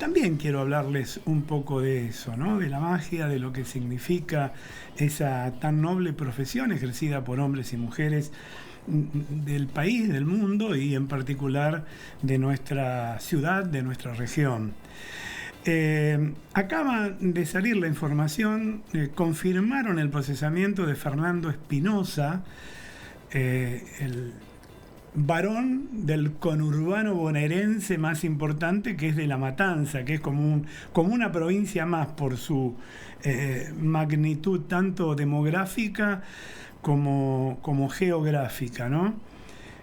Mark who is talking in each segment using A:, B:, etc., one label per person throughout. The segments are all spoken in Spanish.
A: también quiero hablarles un poco de eso, ¿no? De la magia, de lo que significa esa tan noble profesión ejercida por hombres y mujeres del país, del mundo y en particular de nuestra ciudad, de nuestra región. Acaba de salir la información, confirmaron el procesamiento de Fernando Espinosa, el varón del conurbano bonaerense más importante, que es de La Matanza, que es como una provincia más por su magnitud tanto demográfica como geográfica, ¿no?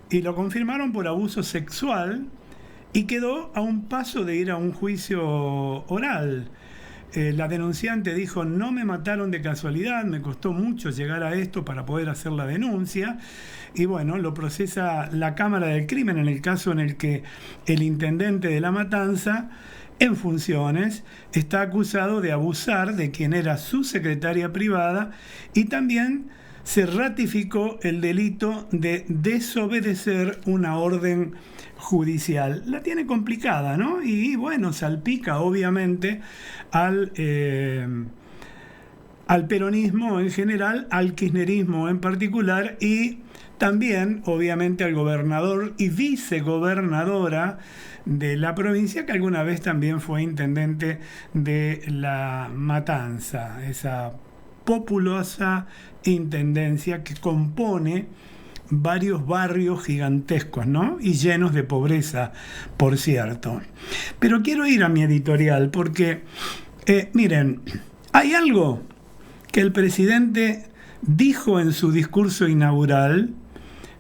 A: Y lo confirmaron por abuso sexual y quedó a un paso de ir a un juicio oral. La denunciante dijo: no me mataron de casualidad, me costó mucho llegar a esto para poder hacer la denuncia. Y bueno, lo procesa la Cámara del Crimen en el caso en el que el intendente de La Matanza, en funciones, está acusado de abusar de quien era su secretaria privada, y también se ratificó el delito de desobedecer una orden judicial. La tiene complicada, ¿no? Y bueno, salpica obviamente al peronismo en general, al kirchnerismo en particular, y también obviamente al gobernador y vicegobernadora de la provincia, que alguna vez también fue intendente de La Matanza, esa populosa intendencia que compone varios barrios gigantescos, ¿no? Y llenos de pobreza, por cierto. Pero quiero ir a mi editorial porque, miren, hay algo que el presidente dijo en su discurso inaugural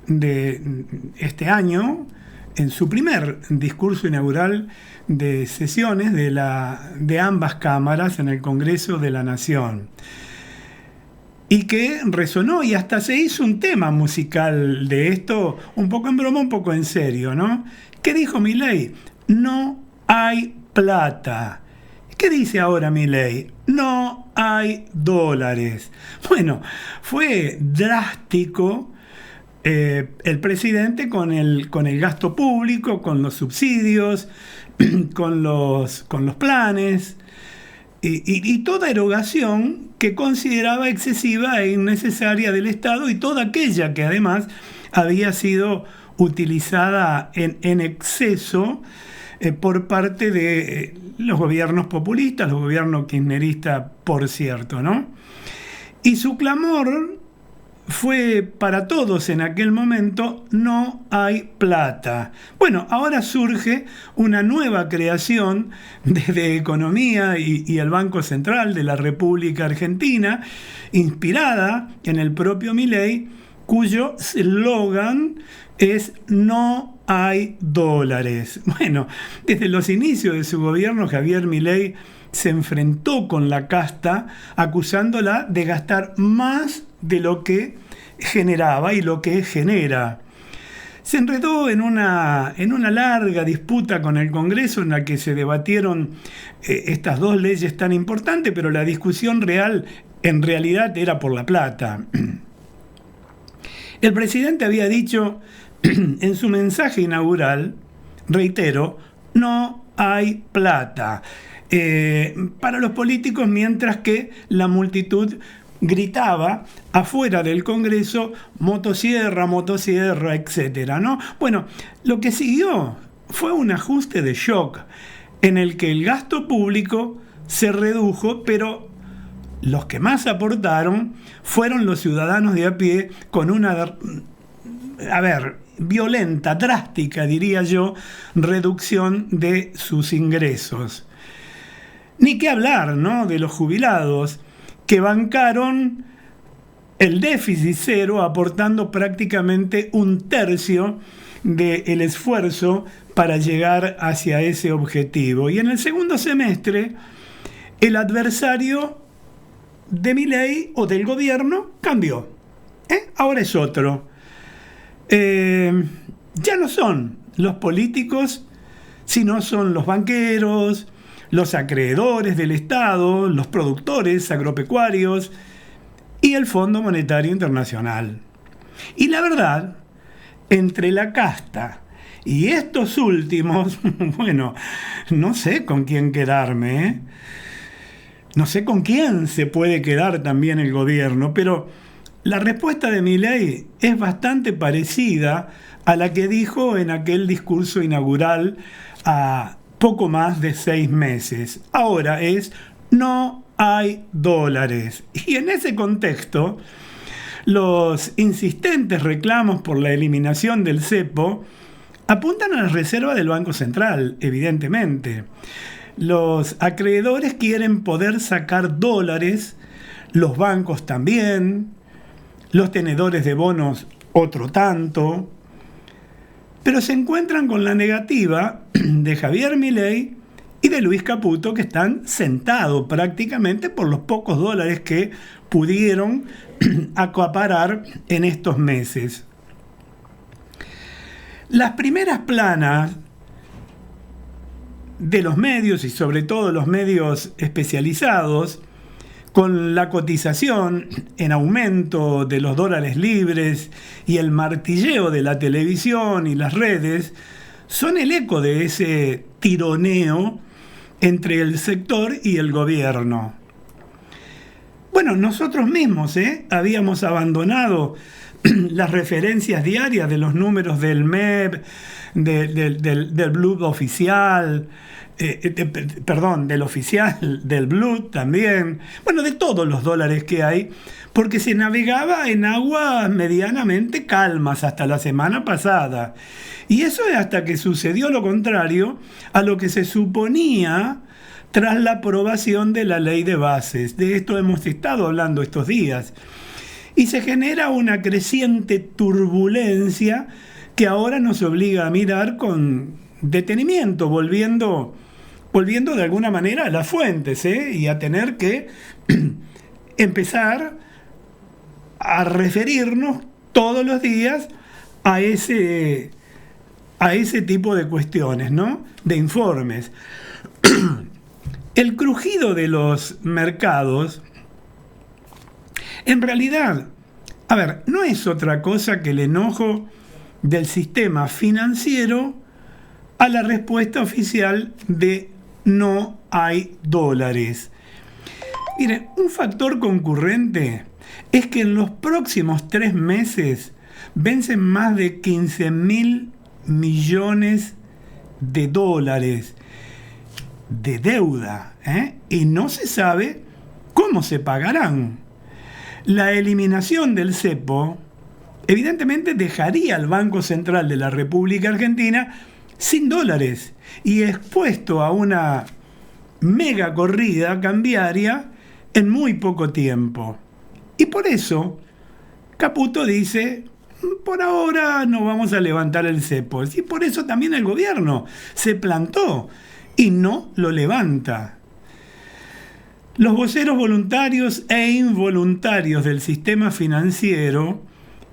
A: de este año, en su primer discurso inaugural de sesiones de ambas cámaras en el Congreso de la Nación, y que resonó y hasta se hizo un tema musical de esto, un poco en broma, un poco en serio, ¿no? ¿Qué dijo Milei? No hay plata. ¿Qué dice ahora Milei? No hay dólares. Bueno, fue drástico el presidente con el gasto público, con los subsidios, con los planes y toda erogación que consideraba excesiva e innecesaria del Estado, y toda aquella que además había sido utilizada en exceso por parte de los gobiernos populistas, los gobiernos kirchneristas, por cierto, ¿no? Y su clamor fue para todos en aquel momento: no hay plata. Bueno, ahora surge una nueva creación de Economía y el Banco Central de la República Argentina, inspirada en el propio Milei, cuyo eslogan es no hay dólares. Bueno, desde los inicios de su gobierno, Javier Milei se enfrentó con la casta acusándola de gastar más de lo que generaba y lo que genera. Se enredó en una larga disputa con el Congreso en la que se debatieron estas dos leyes tan importantes, pero la discusión real en realidad era por la plata. El presidente había dicho en su mensaje inaugural, reitero, no hay plata para los políticos, mientras que la multitud gritaba afuera del Congreso: motosierra, motosierra, etcétera, ¿no? Bueno, lo que siguió fue un ajuste de shock en el que el gasto público se redujo, pero los que más aportaron fueron los ciudadanos de a pie, con una, violenta, drástica, diría yo, reducción de sus ingresos. Ni qué hablar, ¿no?, de los jubilados, que bancaron el déficit cero, aportando prácticamente un tercio del esfuerzo para llegar hacia ese objetivo. Y en el segundo semestre, el adversario de Milei o del gobierno cambió. Ahora es otro. Ya no son los políticos, sino son los banqueros, los acreedores del Estado, los productores agropecuarios y el Fondo Monetario Internacional. Y la verdad, entre la casta Y estos últimos, bueno, no sé con quién quedarme, ¿eh? No sé con quién se puede quedar también el gobierno, pero la respuesta de Milei es bastante parecida a la que dijo en aquel discurso inaugural a poco más de 6 meses. Ahora es: no hay dólares. Y en ese contexto, los insistentes reclamos por la eliminación del cepo apuntan a la reserva del Banco Central, evidentemente. Los acreedores quieren poder sacar dólares, los bancos también, los tenedores de bonos otro tanto, pero se encuentran con la negativa de Javier Milei y de Luis Caputo, que están sentados prácticamente por los pocos dólares que pudieron acaparar en estos meses. Las primeras planas de los medios, y sobre todo los medios especializados, con la cotización en aumento de los dólares libres y el martilleo de la televisión y las redes, son el eco de ese tironeo entre el sector y el gobierno. Bueno, nosotros mismos habíamos abandonado las referencias diarias de los números del MEP, del Blue oficial, del oficial, del Blue también, bueno, de todos los dólares que hay, porque se navegaba en aguas medianamente calmas hasta la semana pasada. Y eso es hasta que sucedió lo contrario a lo que se suponía tras la aprobación de la ley de bases. De esto hemos estado hablando estos días. Y se genera una creciente turbulencia que ahora nos obliga a mirar con detenimiento, volviendo de alguna manera a las fuentes, y a tener que empezar a referirnos todos los días a ese tipo de cuestiones, ¿no? De informes. El crujido de los mercados, en realidad, no es otra cosa que el enojo del sistema financiero a la respuesta oficial de no hay dólares. Miren, un factor concurrente es que en los próximos 3 meses vencen más de 15.000 millones de dólares de deuda, y no se sabe cómo se pagarán. La eliminación del cepo evidentemente dejaría al Banco Central de la República Argentina sin dólares y expuesto a una mega corrida cambiaria en muy poco tiempo. Y por eso Caputo dice: por ahora no vamos a levantar el cepo. Y por eso también el gobierno se plantó y no lo levanta. Los voceros voluntarios e involuntarios del sistema financiero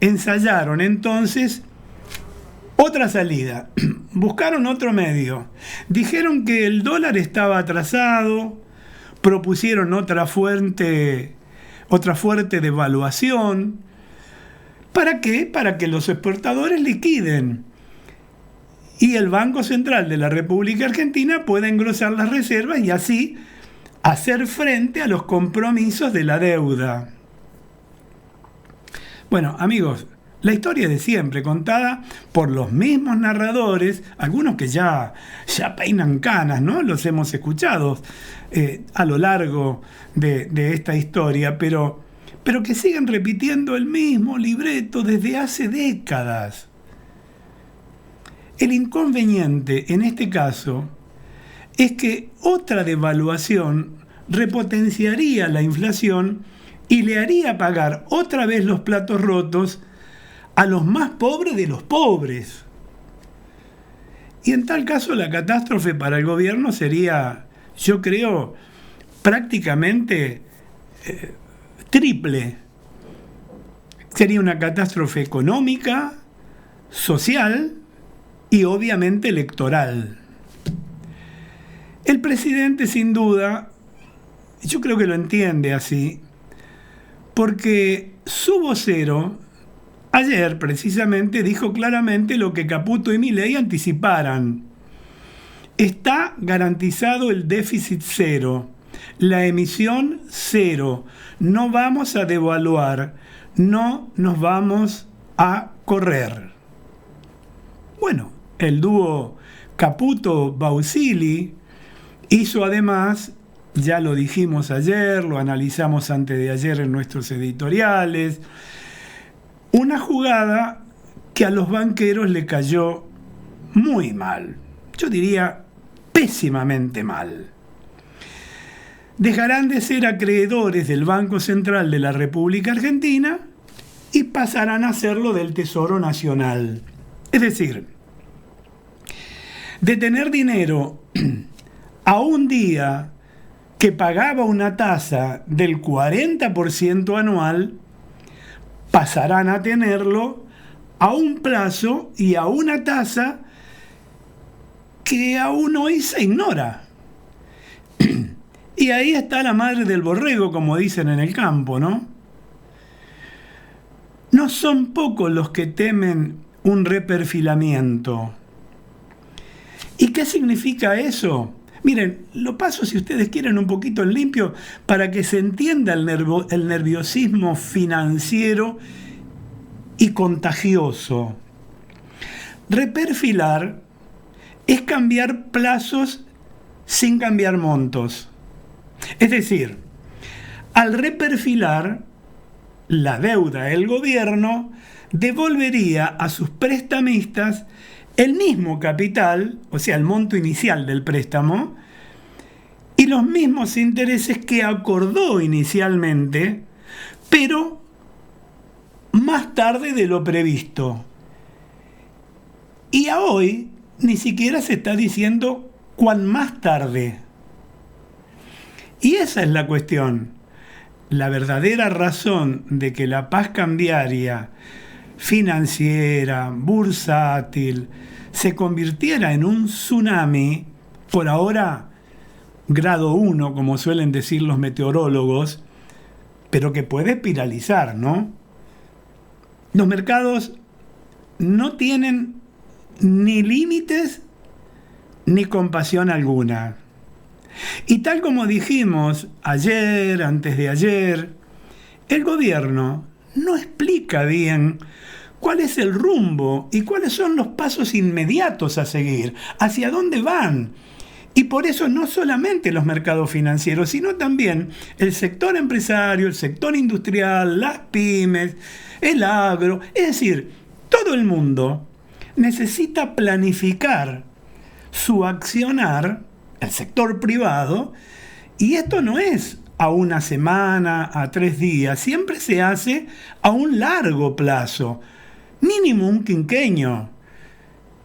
A: ensayaron entonces otra salida, buscaron otro medio, dijeron que el dólar estaba atrasado, propusieron otra fuerte devaluación. ¿Para qué? Para que los exportadores liquiden y el Banco Central de la República Argentina pueda engrosar las reservas y así hacer frente a los compromisos de la deuda. Bueno, amigos, la historia de siempre, contada por los mismos narradores, algunos que ya peinan canas, ¿no? Los hemos escuchado a lo largo de esta historia, pero que siguen repitiendo el mismo libreto desde hace décadas. El inconveniente en este caso es que otra devaluación repotenciaría la inflación y le haría pagar otra vez los platos rotos a los más pobres de los pobres. Y en tal caso la catástrofe para el gobierno sería, yo creo, prácticamente triple. Sería una catástrofe económica, social y obviamente electoral. El presidente, sin duda, yo creo que lo entiende así, porque su vocero ayer precisamente dijo claramente lo que Caputo y Milei anticiparan. Está garantizado el déficit cero, la emisión cero, no vamos a devaluar, no nos vamos a correr. Bueno, el dúo Caputo-Bausili hizo además, ya lo dijimos ayer, lo analizamos antes de ayer en nuestros editoriales, una jugada que a los banqueros le cayó muy mal, yo diría pésimamente mal. Dejarán de ser acreedores del Banco Central de la República Argentina y pasarán a serlo del Tesoro Nacional. Es decir, de tener dinero a un día que pagaba una tasa del 40% anual, pasarán a tenerlo a un plazo y a una tasa que aún hoy se ignora. Y ahí está la madre del borrego, como dicen en el campo, ¿no? No son pocos los que temen un reperfilamiento. ¿Y qué significa eso? Miren, lo paso si ustedes quieren un poquito en limpio para que se entienda el nerviosismo financiero y contagioso. Reperfilar es cambiar plazos sin cambiar montos. Es decir, al reperfilar, la deuda del gobierno devolvería a sus prestamistas el mismo capital, o sea, el monto inicial del préstamo, y los mismos intereses que acordó inicialmente, pero más tarde de lo previsto. Y a hoy ni siquiera se está diciendo cuán más tarde. Y esa es la cuestión. La verdadera razón de que la paz cambiaria, financiera, bursátil, se convirtiera en un tsunami, por ahora grado 1, como suelen decir los meteorólogos, pero que puede espiralizar, ¿no? Los mercados no tienen ni límites ni compasión alguna. Y tal como dijimos ayer, antes de ayer, el gobierno no explica bien cuál es el rumbo y cuáles son los pasos inmediatos a seguir, hacia dónde van. Y por eso no solamente los mercados financieros, sino también el sector empresario, el sector industrial, las pymes, el agro, es decir, todo el mundo necesita planificar su accionar, el sector privado, y esto no es a una semana, a 3 días, siempre se hace a un largo plazo, mínimo un quinquenio.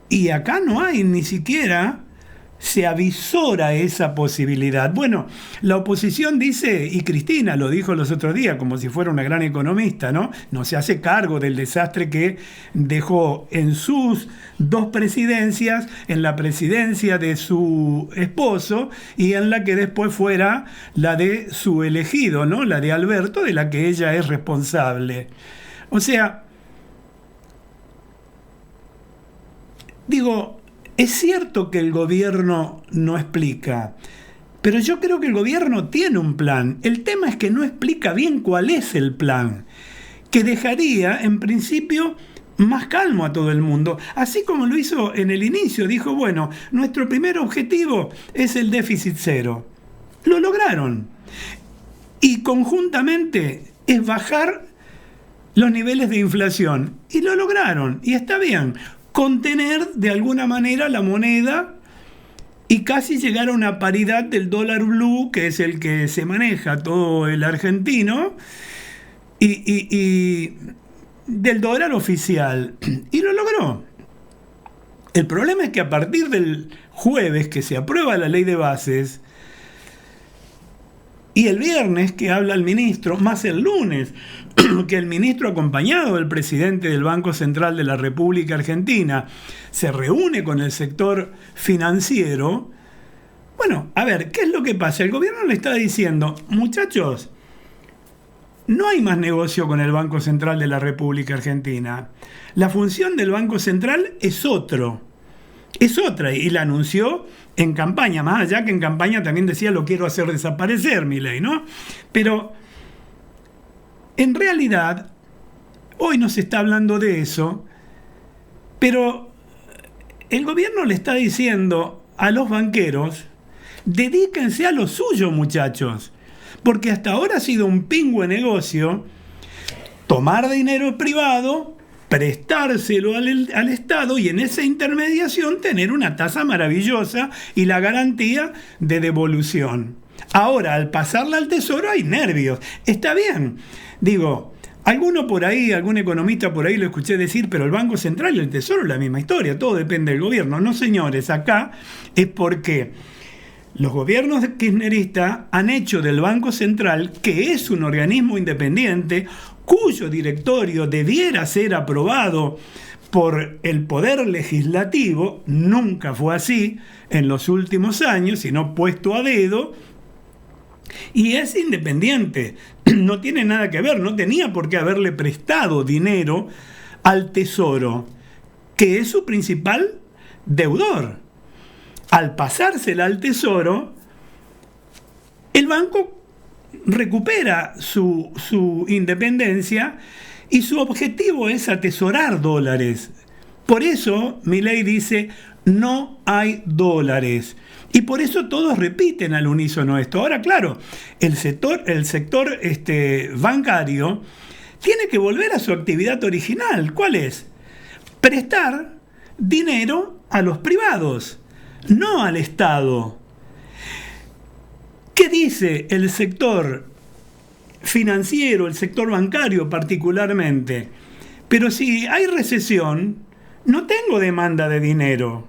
A: Y acá no hay ni siquiera, se avisora esa posibilidad. Bueno, la oposición dice, y Cristina lo dijo los otros días, como si fuera una gran economista, ¿no? No se hace cargo del desastre que dejó en sus 2 presidencias, en la presidencia de su esposo y en la que después fuera la de su elegido, ¿no? La de Alberto, de la que ella es responsable. O sea, digo, es cierto que el gobierno no explica, pero yo creo que el gobierno tiene un plan. El tema es que no explica bien cuál es el plan, que dejaría, en principio, más calmo a todo el mundo. Así como lo hizo en el inicio, dijo, bueno, nuestro primer objetivo es el déficit cero. Lo lograron. Y conjuntamente es bajar los niveles de inflación. Y lo lograron. Y está bien. Contener de alguna manera la moneda y casi llegar a una paridad del dólar blue, que es el que se maneja todo el argentino, y del dólar oficial. Y lo logró. El problema es que a partir del jueves, que se aprueba la ley de bases, y el viernes que habla el ministro, más el lunes, que el ministro acompañado del presidente del Banco Central de la República Argentina se reúne con el sector financiero. Bueno, a ver, ¿qué es lo que pasa? El gobierno le está diciendo, muchachos, no hay más negocio con el Banco Central de la República Argentina. La función del Banco Central es otra, y la anunció en campaña, más allá que en campaña también decía lo quiero hacer desaparecer, Milei, ¿no? Pero en realidad, hoy no se está hablando de eso, pero el gobierno le está diciendo a los banqueros, dedíquense a lo suyo, muchachos, porque hasta ahora ha sido un pingüe negocio tomar dinero privado, prestárselo al Estado y en esa intermediación tener una tasa maravillosa y la garantía de devolución. Ahora, al pasarla al Tesoro hay nervios. Está bien, digo, alguno por ahí, algún economista por ahí lo escuché decir, pero el Banco Central y el Tesoro es la misma historia, todo depende del gobierno. No, señores, acá es porque los gobiernos kirchneristas han hecho del Banco Central, que es un organismo independiente, cuyo directorio debiera ser aprobado por el Poder Legislativo, nunca fue así en los últimos años, sino puesto a dedo, y es independiente, no tiene nada que ver, no tenía por qué haberle prestado dinero al Tesoro, que es su principal deudor. Al pasársela al Tesoro, el banco recupera su independencia y su objetivo es atesorar dólares. Por eso Milei dice, no hay dólares. Y por eso todos repiten al unísono esto. Ahora, claro, el sector bancario tiene que volver a su actividad original. ¿Cuál es? Prestar dinero a los privados, no al Estado. ¿Qué dice el sector financiero, el sector bancario particularmente? Pero si hay recesión, no tengo demanda de dinero.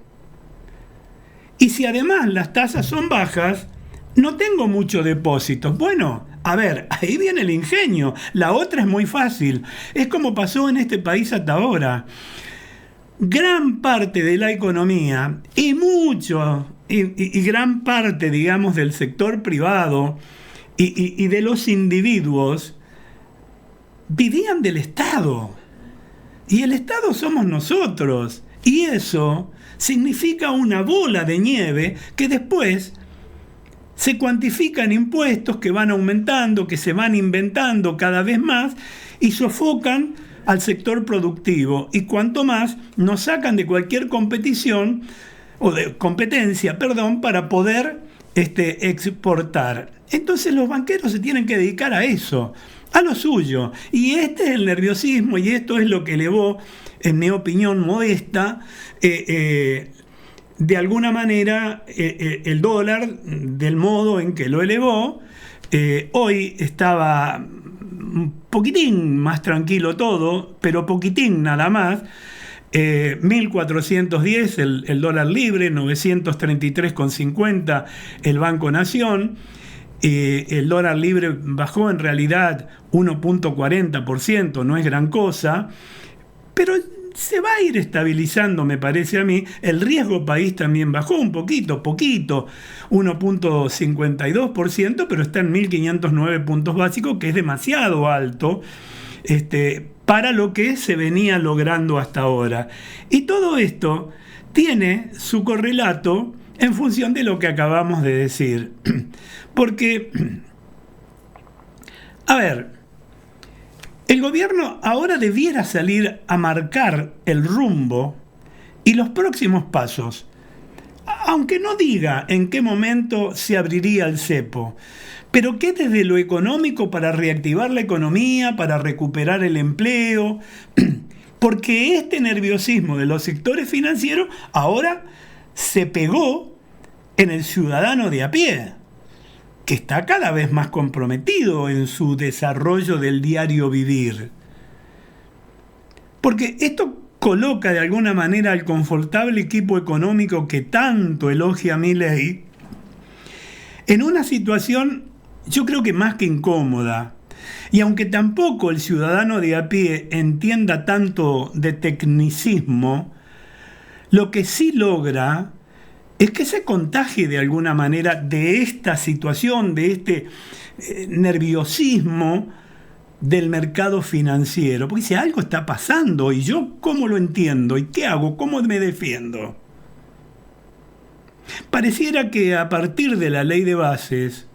A: Y si además las tasas son bajas, no tengo muchos depósitos. Bueno, a ver, ahí viene el ingenio. La otra es muy fácil. Es como pasó en este país hasta ahora. Gran parte de la economía y gran parte, digamos, del sector privado y de los individuos vivían del Estado. Y el Estado somos nosotros. Y eso significa una bola de nieve que después se cuantifica en impuestos que van aumentando, que se van inventando cada vez más y sofocan al sector productivo. Y cuanto más nos sacan de cualquier competición o de competencia, para poder exportar. Entonces los banqueros se tienen que dedicar a eso, a lo suyo. Y este es el nerviosismo y esto es lo que elevó, en mi opinión modesta, de alguna manera el dólar del modo en que lo elevó. Hoy estaba un poquitín más tranquilo todo, pero poquitín nada más. 1.410 el dólar libre, 933,50 el Banco Nación. El dólar libre bajó en realidad 1.40%, no es gran cosa, pero se va a ir estabilizando, me parece a mí. El riesgo país también bajó un poquito, 1.52%, pero está en 1.509 puntos básicos, que es demasiado alto para lo que se venía logrando hasta ahora. Y todo esto tiene su correlato en función de lo que acabamos de decir. Porque, a ver, el gobierno ahora debiera salir a marcar el rumbo y los próximos pasos, aunque no diga en qué momento se abriría el cepo, pero que desde lo económico para reactivar la economía, para recuperar el empleo, porque este nerviosismo de los sectores financieros ahora se pegó en el ciudadano de a pie, que está cada vez más comprometido en su desarrollo del diario vivir. Porque esto coloca de alguna manera al confortable equipo económico que tanto elogia Milei en una situación, yo creo que más que incómoda. Y aunque tampoco el ciudadano de a pie entienda tanto de tecnicismo, lo que sí logra es que se contagie de alguna manera de esta situación, de este nerviosismo, del mercado financiero, porque si algo está pasando y yo cómo lo entiendo y qué hago, cómo me defiendo. Pareciera que a partir de la ley de bases,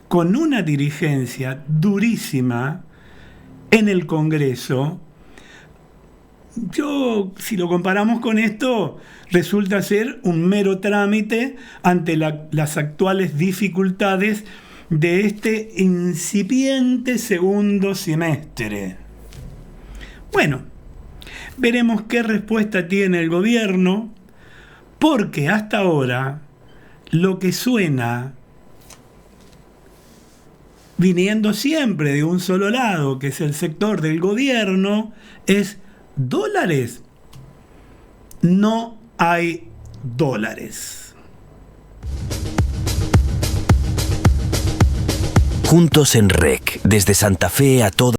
A: con una dirigencia durísima en el Congreso, si lo comparamos con esto, resulta ser un mero trámite ante las actuales dificultades de este incipiente segundo semestre. Bueno, veremos qué respuesta tiene el gobierno, porque hasta ahora lo que suena, viniendo siempre de un solo lado, que es el sector del gobierno, es dólares. No hay dólares.
B: Juntos en REC, desde Santa Fe a toda